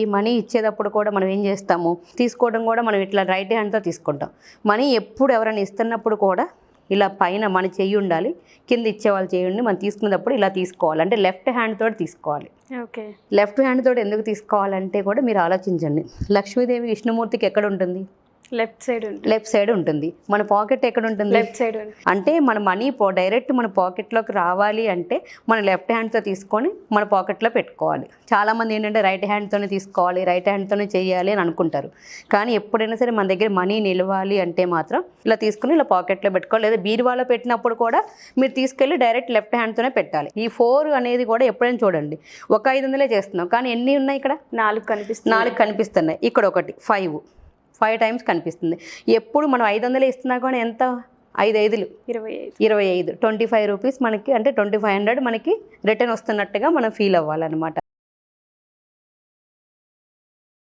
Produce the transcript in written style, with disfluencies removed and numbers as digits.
ఈ మనీ ఇచ్చేటప్పుడు కూడా మనం ఏం చేస్తాము, తీసుకోవడం కూడా మనం ఇట్లా రైట్ హ్యాండ్తో తీసుకుంటాం. మనీ ఎప్పుడు ఎవరైనా ఇస్తున్నప్పుడు కూడా ఇలా పైన మన చెయ్యి ఉండాలి, కింద ఇచ్చేవాళ్ళు చేయండి. మనం తీసుకునేటప్పుడు ఇలా తీసుకోవాలి, అంటే లెఫ్ట్ హ్యాండ్ తోటి తీసుకోవాలి. ఓకే. లెఫ్ట్ హ్యాండ్ తోటి ఎందుకు తీసుకోవాలంటే కూడా మీరు ఆలోచించండి. లక్ష్మీదేవి విష్ణుమూర్తికి ఎక్కడ ఉంటుంది? లెఫ్ట్ సైడ్ ఉంటుంది. లెఫ్ట్ సైడ్ ఉంటుంది. మన పాకెట్ ఎక్కడ ఉంటుంది? లెఫ్ట్ సైడ్ ఉంటుంది. అంటే మన మనీ డైరెక్ట్ మన పాకెట్లోకి రావాలి అంటే మన లెఫ్ట్ హ్యాండ్తో తీసుకొని మన పాకెట్లో పెట్టుకోవాలి. చాలామంది ఏంటంటే రైట్ హ్యాండ్తోనే తీసుకోవాలి, రైట్ హ్యాండ్తోనే చేయాలి అని అనుకుంటారు. కానీ ఎప్పుడైనా సరే మన దగ్గర మనీ నిలవాలి అంటే మాత్రం ఇలా తీసుకుని ఇలా పాకెట్లో పెట్టుకోవాలి. లేదా బీరువాలో పెట్టినప్పుడు కూడా మీరు తీసుకెళ్ళి డైరెక్ట్ లెఫ్ట్ హ్యాండ్తోనే పెట్టాలి. ఈ 4 అనేది కూడా ఎప్పుడైనా చూడండి, ఒక 500 చేస్తున్నాం కానీ ఎన్ని ఉన్నాయి ఇక్కడ? 4 కనిపిస్తున్నాయి. ఇక్కడ ఒకటి 5 టైమ్స్ కనిపిస్తుంది. ఎప్పుడు మనం 500 ఇస్తున్నా కానీ ఎంత? 5 5లు 25 25 రూపీస్ మనకి, అంటే 2500 మనకి రిటర్న్ వస్తున్నట్టుగా మనం ఫీల్ అవ్వాలన్నమాట.